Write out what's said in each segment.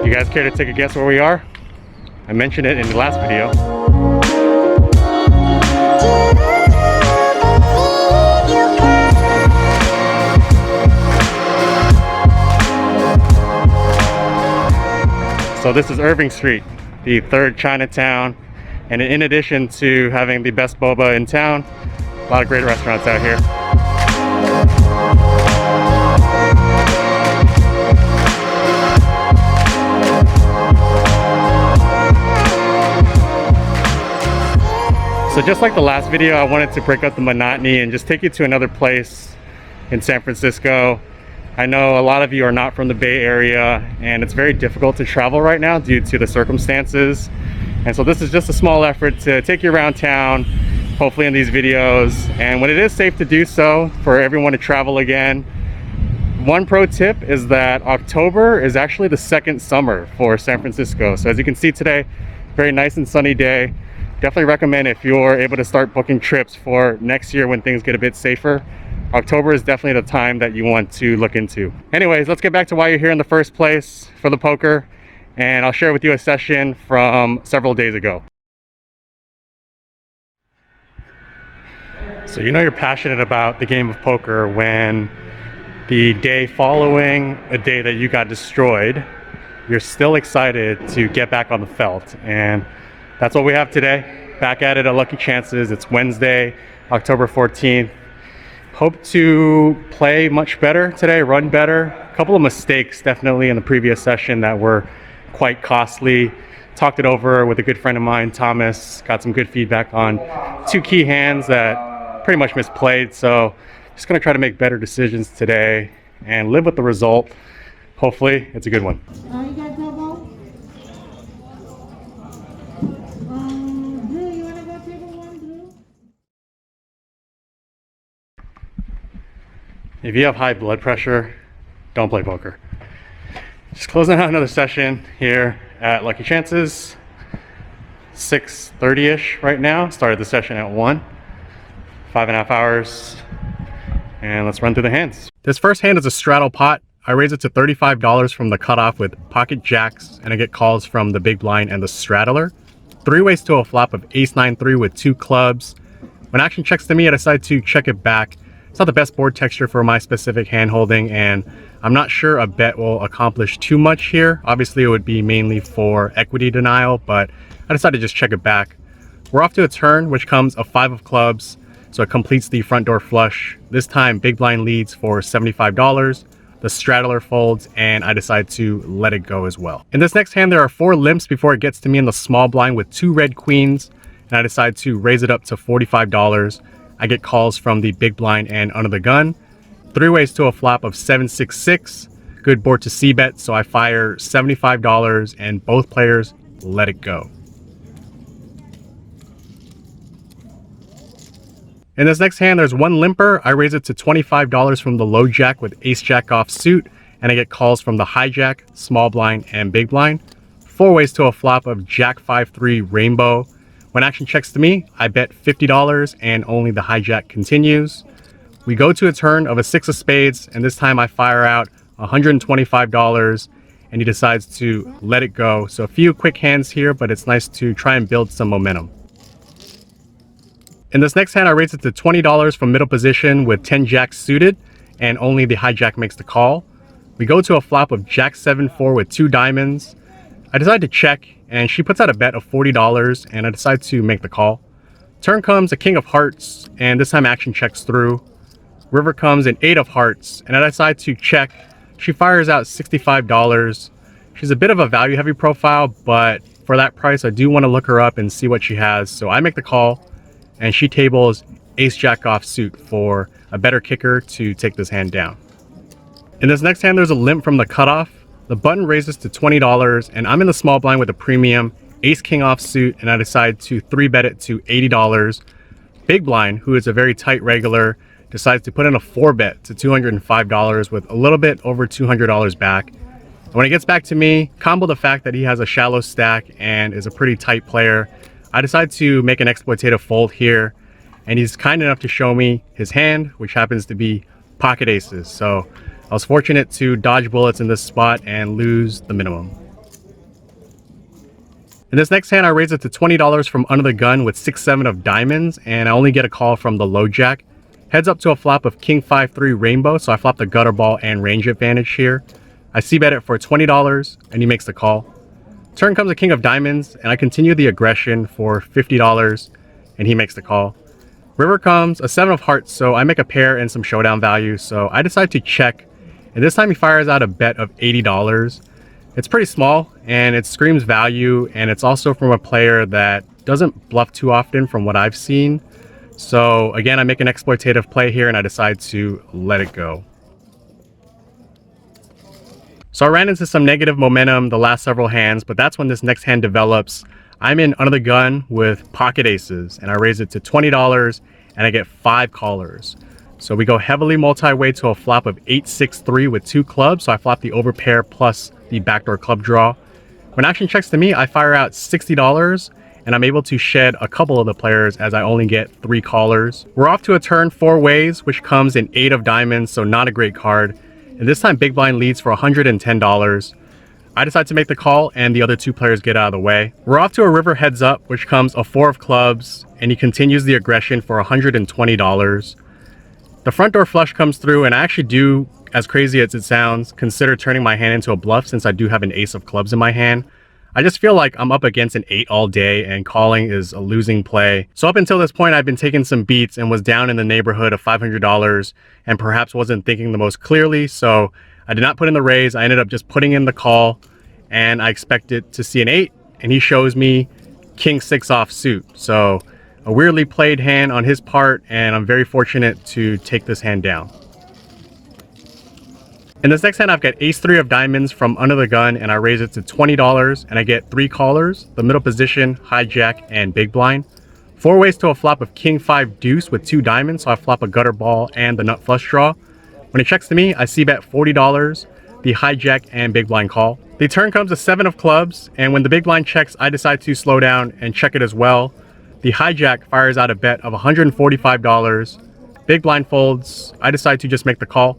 You guys care to take a guess where we are? I mentioned it in the last video. So this is Irving Street, the third Chinatown, and in addition to having the best boba in town, a lot of great restaurants out here. So just like the last video, I wanted to break up the monotony and just take you to another place in San Francisco. I know a lot of you are not from the Bay Area, and it's very difficult to travel right now due to the circumstances. And so this is just a small effort to take you around town, hopefully in these videos. And when it is safe to do so, for everyone to travel again, one pro tip is that October is actually the second summer for San Francisco. So as you can see today, very nice and sunny day. Definitely recommend if you're able to start booking trips for next year when things get a bit safer. October is definitely the time that you want to look into. Anyways, let's get back to why you're here in the first place for the poker, and I'll share with you a session from several days ago. So you know you're passionate about the game of poker when the day following a day that you got destroyed, you're still excited to get back on the felt, and that's what we have today. Back at it at Lucky Chances. It's Wednesday, October 14th. Hope to play much better today, run better. A couple of mistakes definitely in the previous session that were quite costly. Talked it over with a good friend of mine, Thomas. Got some good feedback on two key hands that pretty much misplayed. So just gonna try to make better decisions today and live with the result. Hopefully it's a good one. You got double? Drew, you wanna go table one, Drew? If you have high blood pressure, don't play poker. Just closing out another session here at Lucky Chances. 6:30-ish right now. Started the session at 1. 5.5 hours. And let's run through the hands. This first hand is a straddle pot. I raise it to $35 from the cutoff with pocket jacks, and I get calls from the big blind and the straddler. 3 ways to a flop of ace-9-3 with 2 clubs. When action checks to me, I decide to check it back. It's not the best board texture for my specific hand holding, and I'm not sure a bet will accomplish too much here. Obviously it would be mainly for equity denial, but I decided to just check it back. We're off to a turn, which comes a 5 of clubs, so it completes the front door flush. This time big blind leads for $75. The straddler folds, and I decide to let it go as well. In this next hand, there are 4 limps before it gets to me in the small blind with 2 red queens, and I decide to raise it up to $45. I get calls from the big blind and under the gun. 3 ways to a flop of 7-6-6. Good board to c-bet, so I fire $75 and both players let it go. In this next hand, there's 1 limper. I raise it to $25 from the low jack with ace jack off suit, and I get calls from the hijack, small blind, and big blind. 4 ways to a flop of jack 5-3 rainbow. When action checks to me, I bet $50 and only the hijack continues. We go to a turn of a 6 of spades, and this time I fire out $125 and he decides to let it go. So a few quick hands here, but it's nice to try and build some momentum. In this next hand, I raise it to $20 from middle position with 10 jacks suited, and only the hijack makes the call. We go to a flop of jack 7-4 with 2 diamonds. I decide to check, and she puts out a bet of $40, and I decide to make the call. Turn comes a king of hearts, and this time action checks through. River comes an 8 of hearts, and I decide to check. She fires out $65. She's a bit of a value heavy profile, but for that price, I do want to look her up and see what she has. So I make the call, and she tables ace jack off suit for a better kicker to take this hand down. In this next hand, there's a limp from the cutoff. The button raises to $20, and I'm in the small blind with a premium, ace king off suit, and I decide to 3-bet it to $80. Big blind, who is a very tight regular, decides to put in a 4-bet to $205 with a little bit over $200 back. And when it gets back to me, combo the fact that he has a shallow stack and is a pretty tight player, I decide to make an exploitative fold here, and he's kind enough to show me his hand, which happens to be pocket aces. So I was fortunate to dodge bullets in this spot and lose the minimum. In this next hand, I raise it to $20 from under the gun with 6-7 of diamonds, and I only get a call from the low jack. Heads up to a flop of king 5-3 rainbow, so I flop the gutter ball and range advantage here. I c-bet it for $20, and he makes the call. Turn comes a king of diamonds, and I continue the aggression for $50, and he makes the call. River comes a 7 of hearts, so I make a pair and some showdown value, so I decide to check, and this time he fires out a bet of $80. It's pretty small, and it screams value, and it's also from a player that doesn't bluff too often from what I've seen. So again, I make an exploitative play here, and I decide to let it go. So I ran into some negative momentum the last several hands, but that's when this next hand develops. I'm in under the gun with pocket aces, and I raise it to $20, and I get 5 callers. So we go heavily multi-way to a flop of 8-6-3 with 2 clubs, so I flop the overpair plus the backdoor club draw. When action checks to me, I fire out $60, and I'm able to shed a couple of the players as I only get 3 callers. We're off to a turn 4 ways, which comes in 8 of diamonds, so not a great card. And this time big blind leads for $110. I decide to make the call, and the other 2 players get out of the way. We're off to a river heads up, which comes a 4 of clubs, and he continues the aggression for $120. The front door flush comes through, and I actually do, as crazy as it sounds, consider turning my hand into a bluff since I do have an ace of clubs in my hand. I just feel like I'm up against an 8 all day, and calling is a losing play. So up until this point, I've been taking some beats and was down in the neighborhood of $500 and perhaps wasn't thinking the most clearly, so I did not put in the raise. I ended up just putting in the call, and I expected to see an 8, and he shows me king 6 offsuit. So a weirdly played hand on his part, and I'm very fortunate to take this hand down. In this next hand, I've got ace 3 of diamonds from under the gun, and I raise it to $20, and I get 3 callers, the middle position, hijack, and big blind. 4 ways to a flop of king 5 deuce with 2 diamonds, so I flop a gutter ball and the nut flush draw. When it checks to me, I c-bet $40, the hijack and big blind call. The turn comes a 7 of clubs, and when the big blind checks, I decide to slow down and check it as well. The hijack fires out a bet of $145. Big blind folds. I decide to just make the call.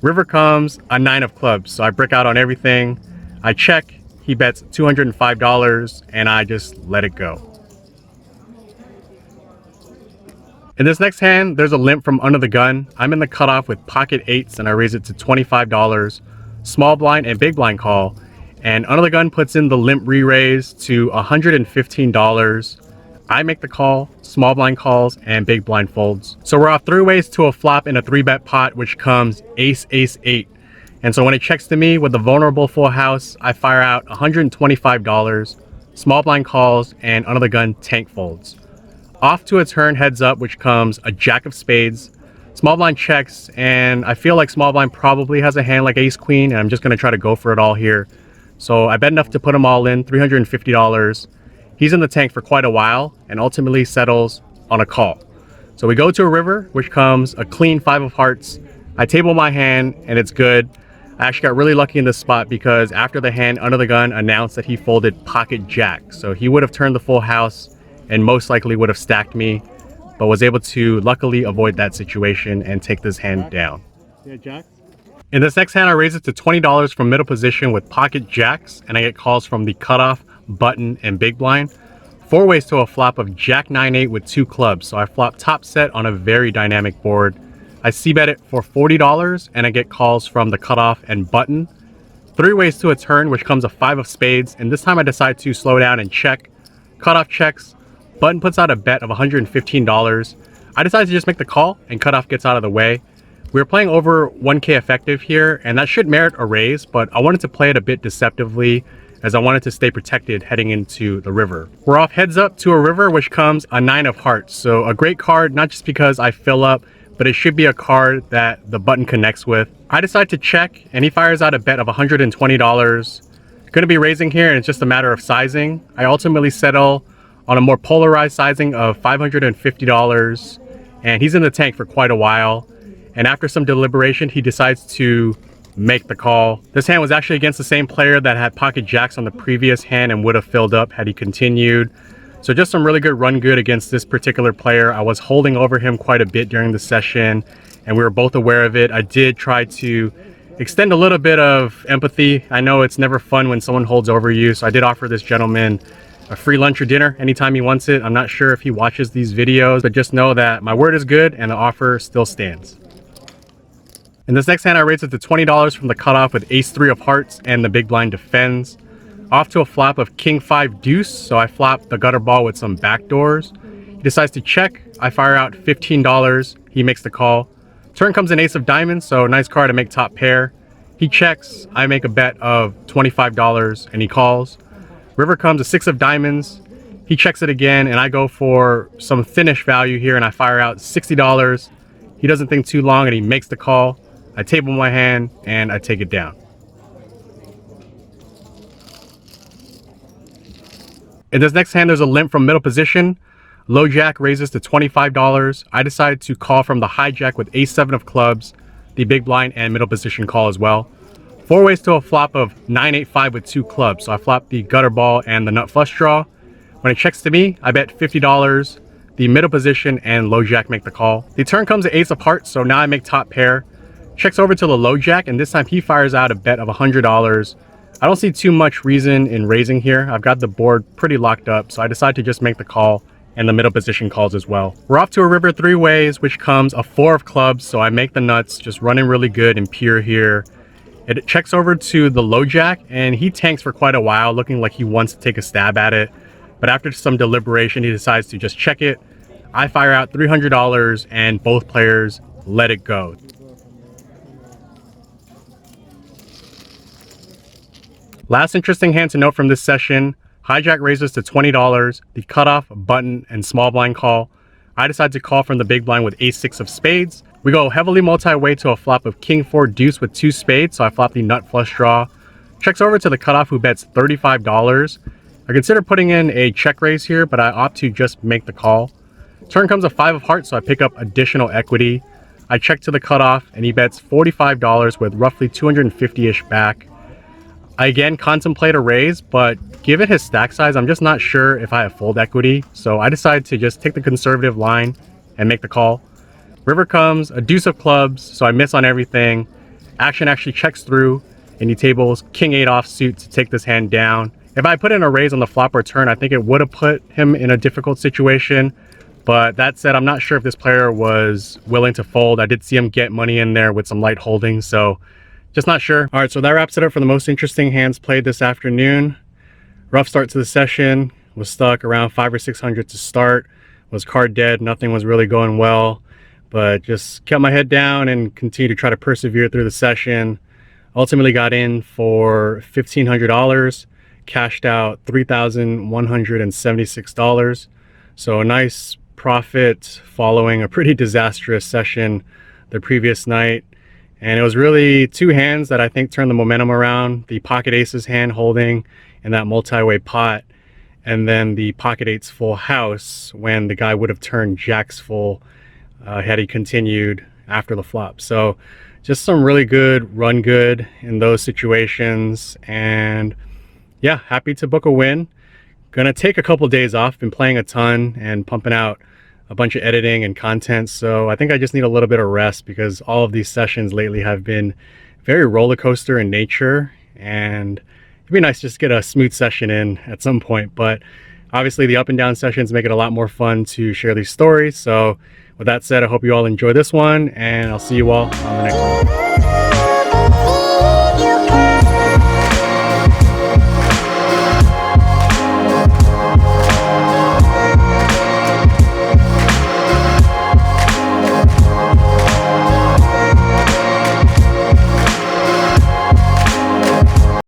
River comes a 9 of clubs, so I brick out on everything. I check, he bets $205, and I just let it go. In this next hand, there's a limp from under the gun. I'm in the cutoff with pocket 8s, and I raise it to $25. Small blind and big blind call, and under the gun puts in the limp re-raise to $115. I make the call, small blind calls, and big blind folds. So we're off 3 ways to a flop in a 3-bet pot, which comes ace, ace, 8. And so when it checks to me with the vulnerable full house, I fire out $125, small blind calls, and under the gun tank folds. Off to a turn heads up, which comes a jack of spades. Small blind checks, and I feel like small blind probably has a hand like ace queen, and I'm just going to try to go for it all here. So I bet enough to put them all in, $350. He's in the tank for quite a while and ultimately settles on a call. So we go to a river, which comes a clean 5 of hearts. I table my hand, and it's good. I actually got really lucky in this spot because after the hand, under the gun announced that he folded pocket jack. So he would have turned the full house and most likely would have stacked me, but was able to luckily avoid that situation and take this hand down. Yeah, jack. In this next hand, I raise it to $20 from middle position with pocket jacks, and I get calls from the cutoff, button, and big blind. 4 ways to a flop of jack 9-8 with 2 clubs, so I flop top set on a very dynamic board. I c-bet it for $40, and I get calls from the cutoff and button. 3 ways to a turn, which comes a 5 of spades, and this time I decide to slow down and check. Cutoff checks, button puts out a bet of $115. I decide to just make the call, and cutoff gets out of the way. We were playing over 1k effective here, and that should merit a raise, but I wanted to play it a bit deceptively as I wanted to stay protected heading into the river. We're off heads up to a river, which comes a 9 of hearts. So a great card, not just because I fill up, but it should be a card that the button connects with. I decide to check, and he fires out a bet of $120. Going to be raising here, and it's just a matter of sizing. I ultimately settle on a more polarized sizing of $550, and he's in the tank for quite a while. And after some deliberation, he decides to make the call. This hand was actually against the same player that had pocket jacks on the previous hand and would have filled up had he continued. So just some really good run good against this particular player. I was holding over him quite a bit during the session, and we were both aware of it. I did try to extend a little bit of empathy. I know it's never fun when someone holds over you, so I did offer this gentleman a free lunch or dinner anytime he wants it. I'm not sure if he watches these videos, but just know that my word is good and the offer still stands. In this next hand, I raised it to $20 from the cutoff with ace-3 of hearts and the big blind defends. Off to a flop of king-5 deuce, so I flop the gutter ball with some backdoors. He decides to check. I fire out $15. He makes the call. Turn comes an ace of diamonds, so nice card to make top pair. He checks. I make a bet of $25 and he calls. River comes a 6 of diamonds. He checks it again and I go for some finish value here and I fire out $60. He doesn't think too long and he makes the call. I table my hand and I take it down. In this next hand, there's a limp from middle position. Low jack raises to $25. I decide to call from the hijack with ace-7 of clubs, the big blind and middle position call as well. 4 ways to a flop of 9-8-5 with 2 clubs. So I flop the gutter ball and the nut flush draw. When it checks to me, I bet $50. The middle position and low jack make the call. The turn comes an ace of hearts, so now I make top pair. Checks over to the low jack and this time he fires out a bet of $100. I don't see too much reason in raising here. I've got the board pretty locked up, so I decide to just make the call and the middle position calls as well. We're off to a river 3 ways, which comes a 4 of clubs, so I make the nuts, just running really good and pure here. It checks over to the low jack and he tanks for quite a while, looking like he wants to take a stab at it. But after some deliberation, he decides to just check it. I fire out $300 and both players let it go. Last interesting hand to note from this session, hijack raises to $20, the cutoff, button, and small blind call. I decide to call from the big blind with ace-6 of spades. We go heavily multi-way to a flop of king-4 deuce with 2 spades, so I flop the nut flush draw. Checks over to the cutoff who bets $35. I consider putting in a check raise here, but I opt to just make the call. Turn comes a 5 of hearts, so I pick up additional equity. I check to the cutoff and he bets $45 with roughly 250-ish back. I again contemplate a raise, but given his stack size, I'm just not sure if I have fold equity. So I decide to just take the conservative line and make the call. River comes, a deuce of clubs, so I miss on everything. Action actually checks through and he tables king-8 offsuit to take this hand down. If I put in a raise on the flop or turn, I think it would have put him in a difficult situation. But that said, I'm not sure if this player was willing to fold. I did see him get money in there with some light holdings, so just not sure. All right, so that wraps it up for the most interesting hands played this afternoon. Rough start to the session. Was stuck around 500 or 600 to start. Was card dead. Nothing was really going well, but just kept my head down and continued to try to persevere through the session. Ultimately got in for $1,500. Cashed out $3,176. So a nice profit following a pretty disastrous session the previous night. And it was really 2 hands that I think turned the momentum around. The pocket aces hand holding in that multi-way pot, and then the pocket 8s full house when the guy would have turned jacks full had he continued after the flop. So just some really good run good in those situations. And yeah, happy to book a win. Gonna take a couple days off, been playing a ton and pumping out a bunch of editing and content, so I think I just need a little bit of rest because all of these sessions lately have been very roller coaster in nature, and it'd be nice just to get a smooth session in at some point. But obviously the up and down sessions make it a lot more fun to share these stories. So with that said, I hope you all enjoy this one and I'll see you all on the next one.